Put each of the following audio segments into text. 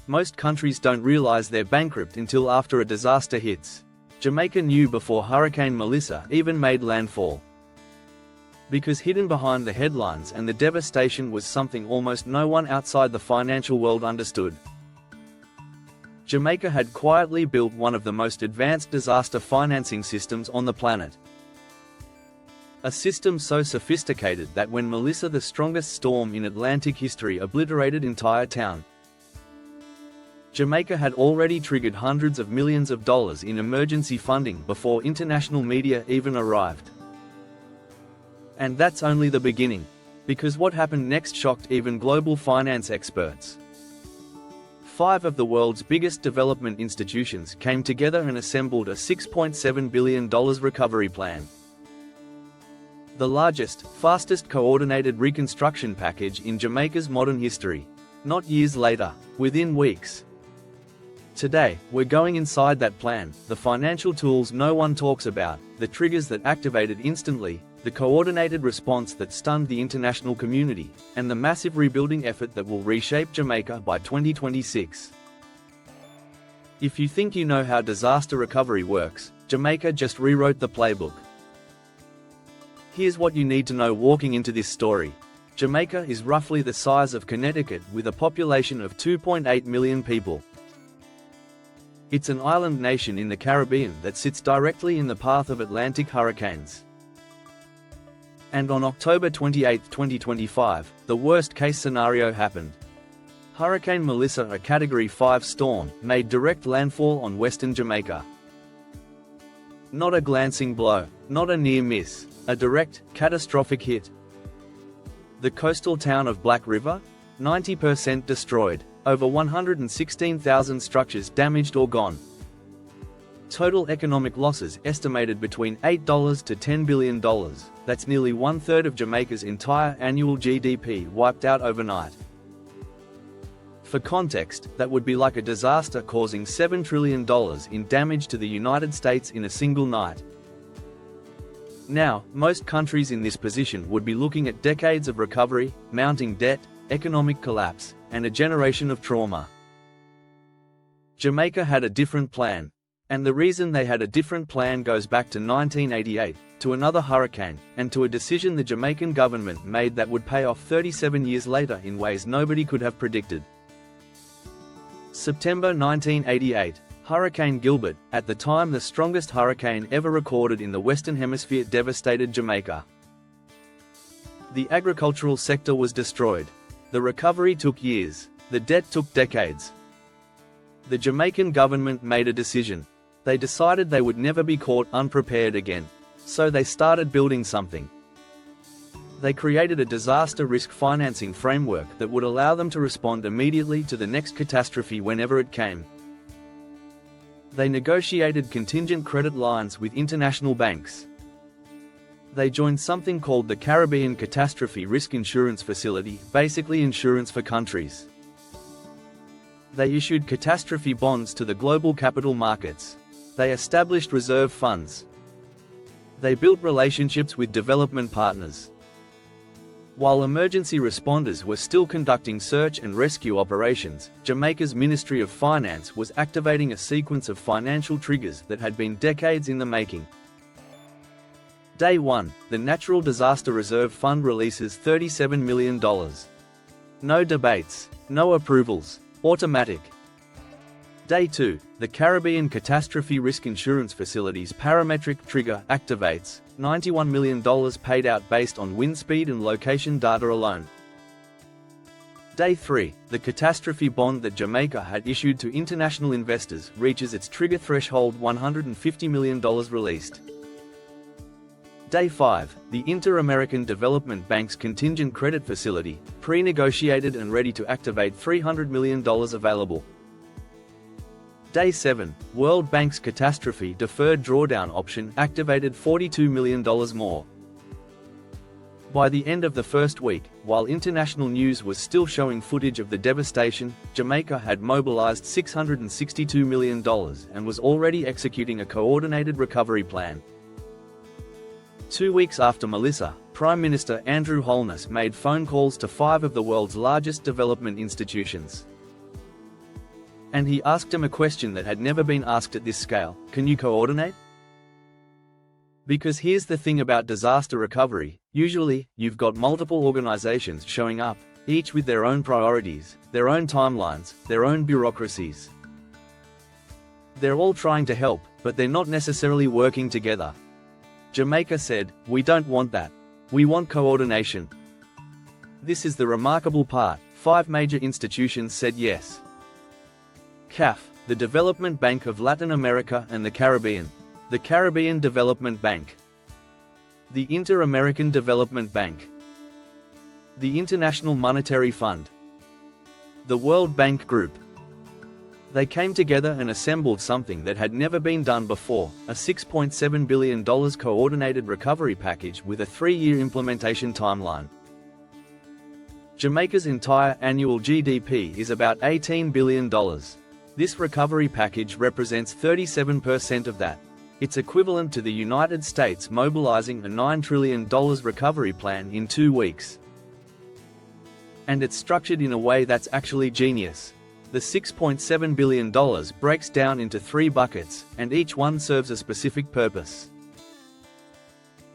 Most countries don't realize they're bankrupt until after a disaster hits. Jamaica knew before Hurricane Melissa even made landfall. Because hidden behind the headlines and the devastation was something almost no one outside the financial world understood. Jamaica had quietly built one of the most advanced disaster financing systems on the planet. A system so sophisticated that when Melissa, the strongest storm in Atlantic history, obliterated entire town, Jamaica had already triggered hundreds of millions of dollars in emergency funding before international media even arrived. And that's only the beginning, because what happened next shocked even global finance experts. 5 of the world's biggest development institutions came together and assembled a $6.7 billion recovery plan. The largest, fastest coordinated reconstruction package in Jamaica's modern history. Not years later, within weeks. Today, we're going inside that plan, the financial tools no one talks about, the triggers that activated instantly, the coordinated response that stunned the international community, and the massive rebuilding effort that will reshape Jamaica by 2026. If you think you know how disaster recovery works, Jamaica just rewrote the playbook. Here's what you need to know walking into this story. Jamaica is roughly the size of Connecticut with a population of 2.8 million people. It's an island nation in the Caribbean that sits directly in the path of Atlantic hurricanes. And on October 28, 2025, the worst-case scenario happened. Hurricane Melissa, a Category 5 storm, made direct landfall on western Jamaica. Not a glancing blow, not a near miss, a direct, catastrophic hit. The coastal town of Black River? 90% destroyed, over 116,000 structures damaged or gone. Total economic losses estimated between $8 to $10 billion, that's nearly 1/3 of Jamaica's entire annual GDP wiped out overnight. For context, that would be like a disaster causing $7 trillion in damage to the United States in a single night. Now, most countries in this position would be looking at decades of recovery, mounting debt, economic collapse, and a generation of trauma. Jamaica had a different plan. And the reason they had a different plan goes back to 1988, to another hurricane, and to a decision the Jamaican government made that would pay off 37 years later in ways nobody could have predicted. September 1988, Hurricane Gilbert, at the time the strongest hurricane ever recorded in the Western Hemisphere, devastated Jamaica. The agricultural sector was destroyed. The recovery took years. The debt took decades. The Jamaican government made a decision. They decided they would never be caught unprepared again. So they started building something. They created a disaster risk financing framework that would allow them to respond immediately to the next catastrophe whenever it came. They negotiated contingent credit lines with international banks. They joined something called the Caribbean Catastrophe Risk Insurance Facility, basically insurance for countries. They issued catastrophe bonds to the global capital markets. They established reserve funds. They built relationships with development partners. While emergency responders were still conducting search and rescue operations, Jamaica's Ministry of Finance was activating a sequence of financial triggers that had been decades in the making. Day 1, the Natural Disaster Reserve Fund releases $37 million. No debates, no approvals, automatic. Day 2, the Caribbean Catastrophe Risk Insurance Facility's parametric trigger activates, $91 million paid out based on wind speed and location data alone. Day 3, the catastrophe bond that Jamaica had issued to international investors reaches its trigger threshold, $150 million released. Day 5, the Inter-American Development Bank's Contingent Credit Facility, pre-negotiated and ready to activate, $300 million available. Day 7, World Bank's Catastrophe Deferred Drawdown Option activated, $42 million more. By the end of the first week, while international news was still showing footage of the devastation, Jamaica had mobilized $662 million and was already executing a coordinated recovery plan. 2 weeks after Melissa, Prime Minister Andrew Holness made phone calls to 5 of the world's largest development institutions. And he asked him a question that had never been asked at this scale: can you coordinate? Because here's the thing about disaster recovery: usually, you've got multiple organizations showing up, each with their own priorities, their own timelines, their own bureaucracies. They're all trying to help, but they're not necessarily working together. Jamaica said, "We don't want that. We want coordination." This is the remarkable part: 5 major institutions said yes. CAF, the Development Bank of Latin America and the Caribbean. The Caribbean Development Bank. The Inter-American Development Bank. The International Monetary Fund. The World Bank Group. They came together and assembled something that had never been done before: a $6.7 billion coordinated recovery package with a 3-year implementation timeline. Jamaica's entire annual GDP is about $18 billion. This recovery package represents 37% of that. It's equivalent to the United States mobilizing a $9 trillion recovery plan in 2 weeks. And it's structured in a way that's actually genius. The $6.7 billion breaks down into 3 buckets, and each one serves a specific purpose.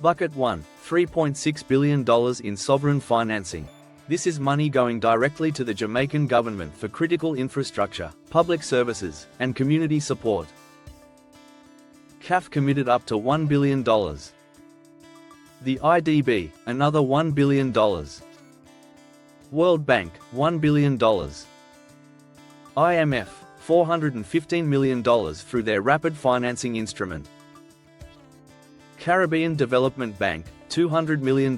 Bucket 1, $3.6 billion in sovereign financing. This is money going directly to the Jamaican government for critical infrastructure, public services, and community support. CAF committed up to $1 billion. The IDB, another $1 billion. World Bank, $1 billion. IMF, $415 million through their rapid financing instrument. Caribbean Development Bank, $200 million.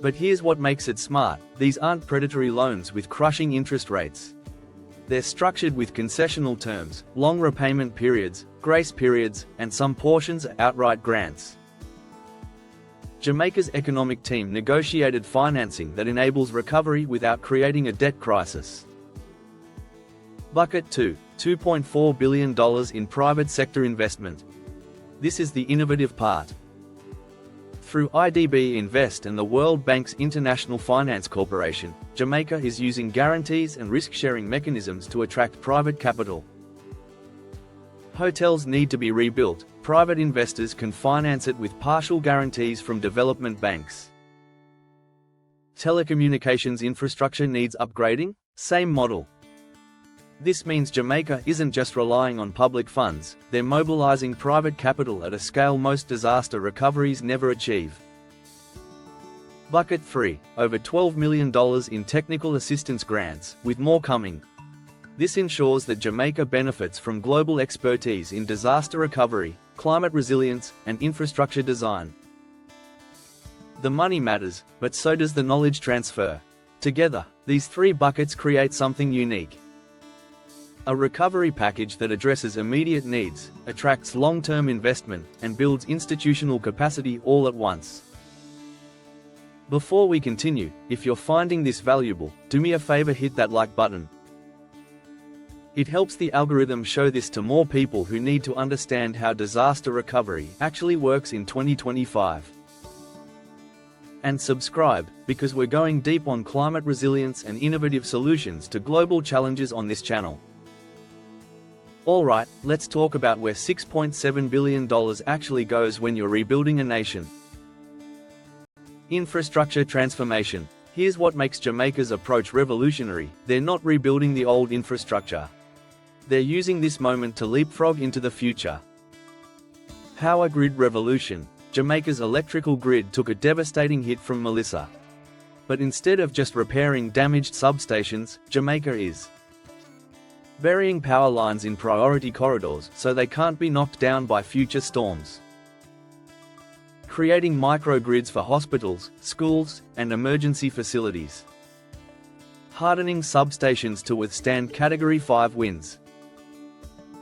But here's what makes it smart: these aren't predatory loans with crushing interest rates. They're structured with concessional terms, long repayment periods, grace periods, and some portions are outright grants. Jamaica's economic team negotiated financing that enables recovery without creating a debt crisis. Bucket 2, $2.4 billion in private sector investment. This is the innovative part. Through IDB Invest and the World Bank's International Finance Corporation, Jamaica is using guarantees and risk-sharing mechanisms to attract private capital. Hotels need to be rebuilt. Private investors can finance it with partial guarantees from development banks. Telecommunications infrastructure needs upgrading? Same model. This means Jamaica isn't just relying on public funds, they're mobilizing private capital at a scale most disaster recoveries never achieve. Bucket 3, over $12 million in technical assistance grants, with more coming. This ensures that Jamaica benefits from global expertise in disaster recovery, climate resilience, and infrastructure design. The money matters, but so does the knowledge transfer. Together, these 3 buckets create something unique. A recovery package that addresses immediate needs, attracts long-term investment, and builds institutional capacity all at once. Before we continue, if you're finding this valuable, do me a favor: hit that like button. It helps the algorithm show this to more people who need to understand how disaster recovery actually works in 2025. And subscribe, because we're going deep on climate resilience and innovative solutions to global challenges on this channel. Alright, let's talk about where $6.7 billion actually goes when you're rebuilding a nation. Infrastructure transformation. Here's what makes Jamaica's approach revolutionary: they're not rebuilding the old infrastructure. They're using this moment to leapfrog into the future. Power grid revolution. Jamaica's electrical grid took a devastating hit from Melissa. But instead of just repairing damaged substations, Jamaica is burying power lines in priority corridors so they can't be knocked down by future storms. Creating microgrids for hospitals, schools, and emergency facilities. Hardening substations to withstand Category 5 winds.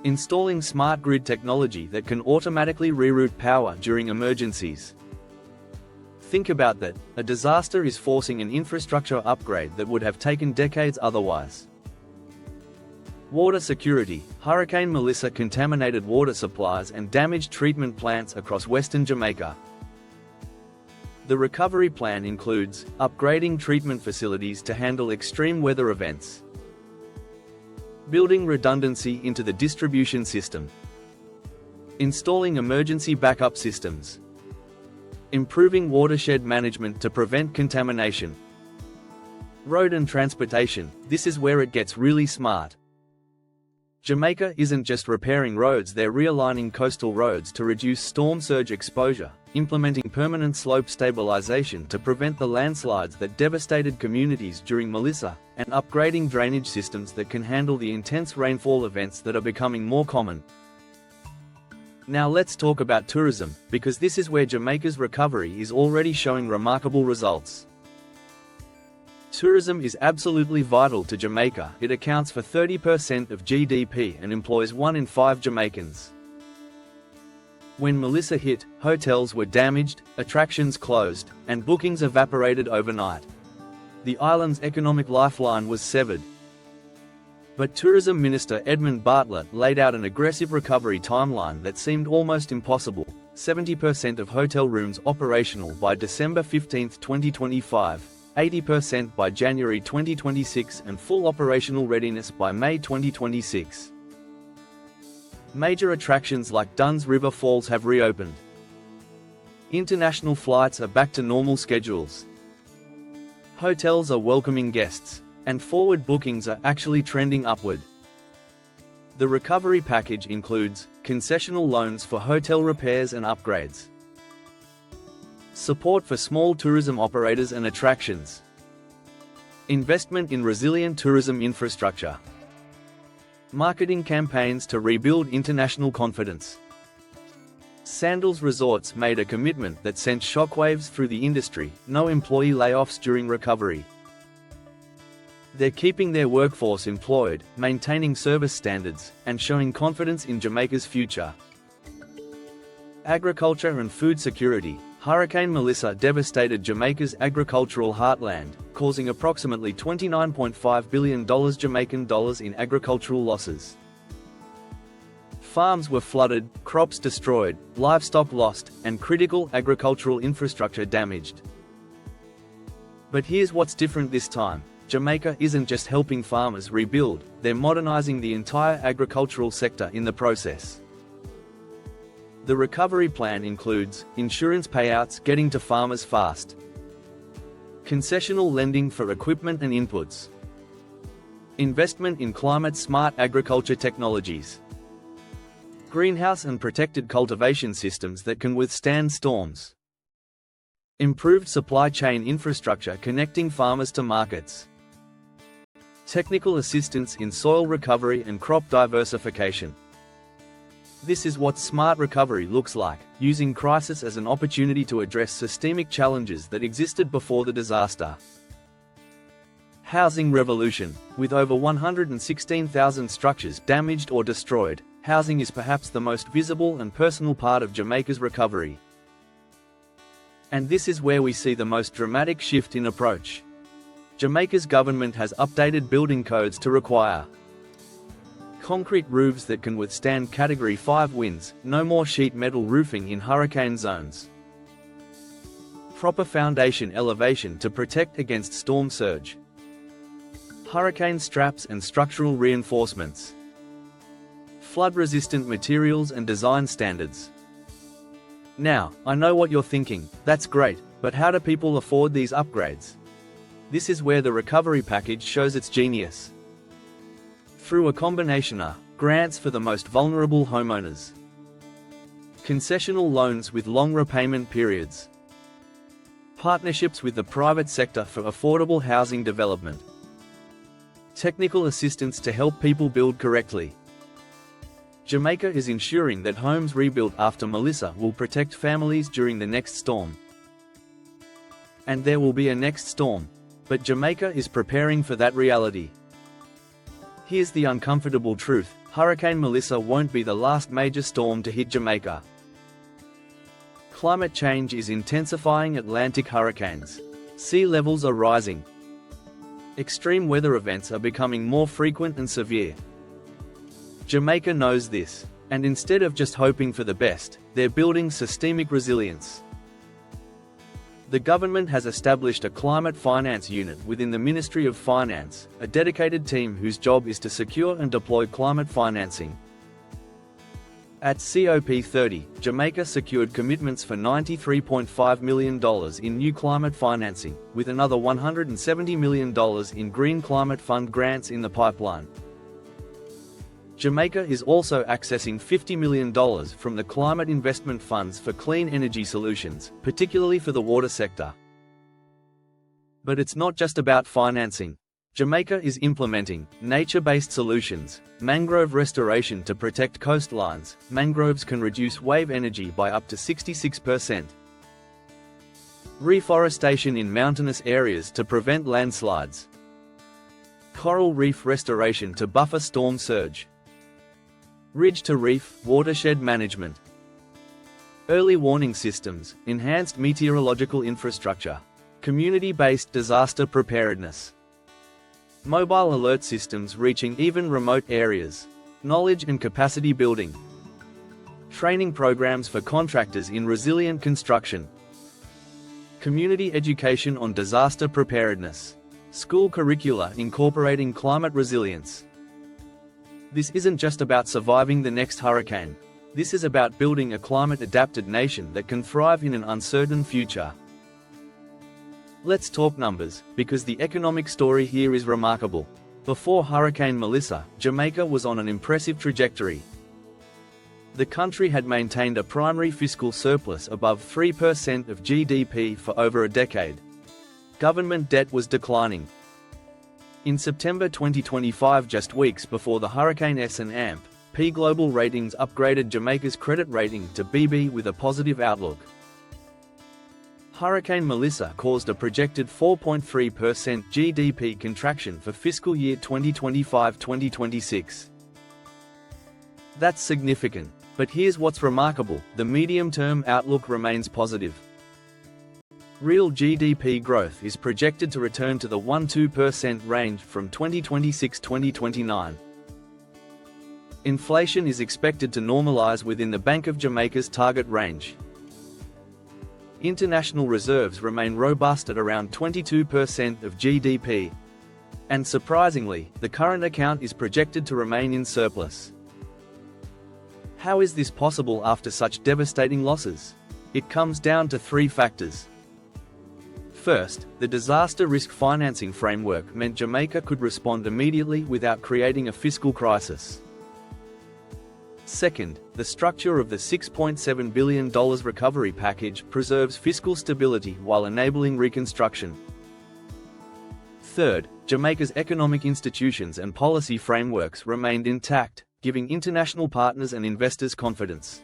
Installing smart grid technology that can automatically reroute power during emergencies. Think about that: a disaster is forcing an infrastructure upgrade that would have taken decades otherwise. Water security. Hurricane Melissa contaminated water supplies and damaged treatment plants across western Jamaica. The recovery plan includes upgrading treatment facilities to handle extreme weather events, building redundancy into the distribution system, installing emergency backup systems, improving watershed management to prevent contamination. Road and transportation, this is where it gets really smart. Jamaica isn't just repairing roads, they're realigning coastal roads to reduce storm surge exposure, implementing permanent slope stabilization to prevent the landslides that devastated communities during Melissa, and upgrading drainage systems that can handle the intense rainfall events that are becoming more common. Now let's talk about tourism, because this is where Jamaica's recovery is already showing remarkable results. Tourism is absolutely vital to Jamaica. It accounts for 30% of GDP and employs 1 in 5 Jamaicans. When Melissa hit, hotels were damaged, attractions closed, and bookings evaporated overnight. The island's economic lifeline was severed. But Tourism Minister Edmund Bartlett laid out an aggressive recovery timeline that seemed almost impossible: 70% of hotel rooms operational by December 15, 2025, 80% by January 2026, and full operational readiness by May 2026. Major attractions like Dunn's River Falls have reopened. International flights are back to normal schedules. Hotels are welcoming guests, and forward bookings are actually trending upward. The recovery package includes concessional loans for hotel repairs and upgrades, support for small tourism operators and attractions, investment in resilient tourism infrastructure, marketing campaigns to rebuild international confidence. Sandals Resorts made a commitment that sent shockwaves through the industry: no employee layoffs during recovery. They're keeping their workforce employed, maintaining service standards, and showing confidence in Jamaica's future. Agriculture and food security. Hurricane Melissa devastated Jamaica's agricultural heartland, causing approximately $29.5 billion Jamaican dollars in agricultural losses. Farms were flooded, crops destroyed, livestock lost, and critical agricultural infrastructure damaged. But here's what's different this time. Jamaica isn't just helping farmers rebuild, they're modernizing the entire agricultural sector in the process. The recovery plan includes insurance payouts getting to farmers fast, concessional lending for equipment and inputs, investment in climate-smart agriculture technologies, greenhouse and protected cultivation systems that can withstand storms, improved supply chain infrastructure connecting farmers to markets, technical assistance in soil recovery and crop diversification. This is what smart recovery looks like, using crisis as an opportunity to address systemic challenges that existed before the disaster. Housing revolution. With over 116,000 structures damaged or destroyed, housing is perhaps the most visible and personal part of Jamaica's recovery. And this is where we see the most dramatic shift in approach. Jamaica's government has updated building codes to require concrete roofs that can withstand Category 5 winds, no more sheet metal roofing in hurricane zones, proper foundation elevation to protect against storm surge, hurricane straps and structural reinforcements, flood-resistant materials and design standards. Now, I know what you're thinking: that's great, but how do people afford these upgrades? This is where the recovery package shows its genius. Through a combination of grants for the most vulnerable homeowners, concessional loans with long repayment periods, partnerships with the private sector for affordable housing development, technical assistance to help people build correctly. Jamaica is ensuring that homes rebuilt after Melissa will protect families during the next storm. And there will be a next storm. But Jamaica is preparing for that reality. Here's the uncomfortable truth: Hurricane Melissa won't be the last major storm to hit Jamaica. Climate change is intensifying Atlantic hurricanes. Sea levels are rising. Extreme weather events are becoming more frequent and severe. Jamaica knows this, and instead of just hoping for the best, they're building systemic resilience. The government has established a climate finance unit within the Ministry of Finance, a dedicated team whose job is to secure and deploy climate financing. At COP30, Jamaica secured commitments for $93.5 million in new climate financing, with another $170 million in Green Climate Fund grants in the pipeline. Jamaica is also accessing $50 million from the climate investment funds for clean energy solutions, particularly for the water sector. But it's not just about financing. Jamaica is implementing nature-based solutions, mangrove restoration to protect coastlines. Mangroves can reduce wave energy by up to 66%. Reforestation in mountainous areas to prevent landslides. Coral reef restoration to buffer storm surge. Ridge-to-reef watershed management. Early warning systems, enhanced meteorological infrastructure. Community-based disaster preparedness. Mobile alert systems reaching even remote areas. Knowledge and capacity building. Training programs for contractors in resilient construction. Community education on disaster preparedness. School curricula incorporating climate resilience. This isn't just about surviving the next hurricane. This is about building a climate-adapted nation that can thrive in an uncertain future. Let's talk numbers, because the economic story here is remarkable. Before Hurricane Melissa, Jamaica was on an impressive trajectory. The country had maintained a primary fiscal surplus above 3% of GDP for over a decade. Government debt was declining. In September 2025, just weeks before the Hurricane S&P Global Ratings upgraded Jamaica's credit rating to BB with a positive outlook. Hurricane Melissa caused a projected 4.3% GDP contraction for fiscal year 2025-2026. That's significant, but here's what's remarkable: the medium-term outlook remains positive. Real GDP growth is projected to return to the 1–2% range from 2026–2029. Inflation is expected to normalize within the Bank of Jamaica's target range. International reserves remain robust at around 22% of GDP. And surprisingly, the current account is projected to remain in surplus. How is this possible after such devastating losses? It comes down to three factors. First, the disaster risk financing framework meant Jamaica could respond immediately without creating a fiscal crisis. Second, the structure of the $6.7 billion recovery package preserves fiscal stability while enabling reconstruction. Third, Jamaica's economic institutions and policy frameworks remained intact, giving international partners and investors confidence.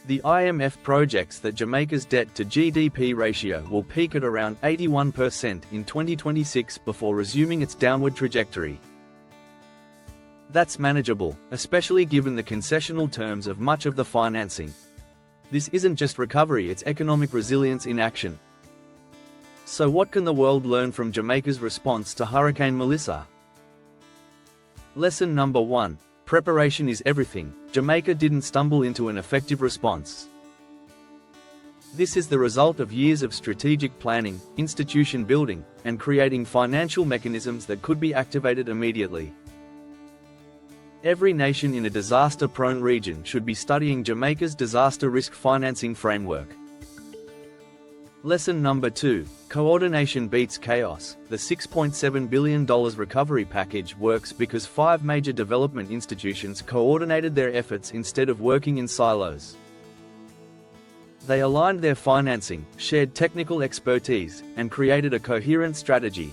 The IMF projects that Jamaica's debt-to-GDP ratio will peak at around 81% in 2026 before resuming its downward trajectory. That's manageable, especially given the concessional terms of much of the financing. This isn't just recovery, it's economic resilience in action. So what can the world learn from Jamaica's response to Hurricane Melissa? Lesson number 1. Preparation is everything. Jamaica didn't stumble into an effective response. This is the result of years of strategic planning, institution building, and creating financial mechanisms that could be activated immediately. Every nation in a disaster-prone region should be studying Jamaica's disaster risk financing framework. Lesson number 2. Coordination beats chaos. The $6.7 billion recovery package works because 5 major development institutions coordinated their efforts instead of working in silos. They aligned their financing, shared technical expertise, and created a coherent strategy.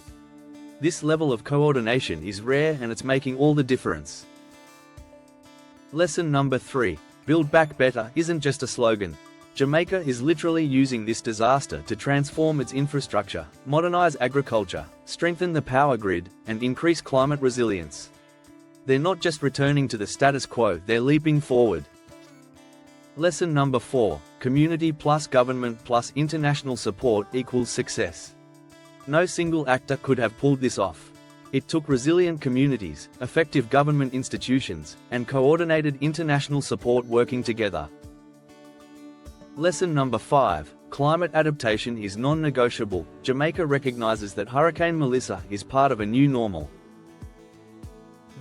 This level of coordination is rare and it's making all the difference. Lesson number 3. Build Back Better isn't just a slogan. Jamaica is literally using this disaster to transform its infrastructure, modernize agriculture, strengthen the power grid, and increase climate resilience. They're not just returning to the status quo, they're leaping forward. Lesson number 4. Community plus government plus international support equals success. No single actor could have pulled this off. It took resilient communities, effective government institutions, and coordinated international support working together. Lesson number 5. Climate adaptation is non-negotiable. Jamaica recognizes that Hurricane Melissa is part of a new normal.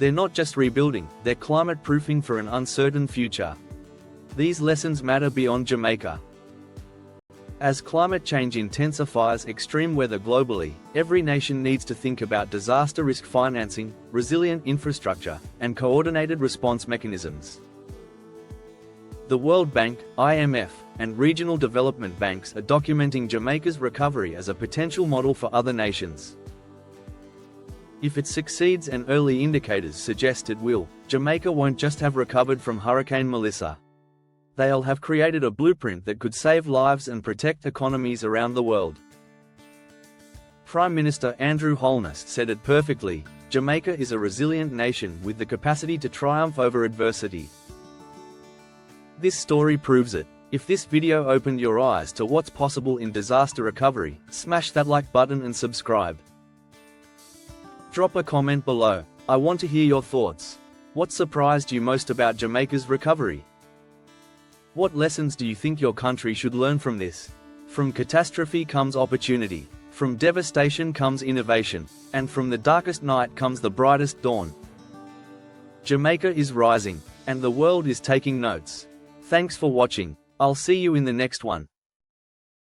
They're not just rebuilding, they're climate-proofing for an uncertain future. These lessons matter beyond Jamaica. As climate change intensifies extreme weather globally, every nation needs to think about disaster risk financing, resilient infrastructure, and coordinated response mechanisms. The World Bank, IMF, and regional development banks are documenting Jamaica's recovery as a potential model for other nations. If it succeeds, and early indicators suggest it will, Jamaica won't just have recovered from Hurricane Melissa. They'll have created a blueprint that could save lives and protect economies around the world. Prime Minister Andrew Holness said it perfectly: Jamaica is a resilient nation with the capacity to triumph over adversity. This story proves it. If this video opened your eyes to what's possible in disaster recovery, smash that like button and subscribe. Drop a comment below. I want to hear your thoughts. What surprised you most about Jamaica's recovery? What lessons do you think your country should learn from this? From catastrophe comes opportunity. From devastation comes innovation. And from the darkest night comes the brightest dawn. Jamaica is rising, and the world is taking notes. Thanks for watching. I'll see you in the next one.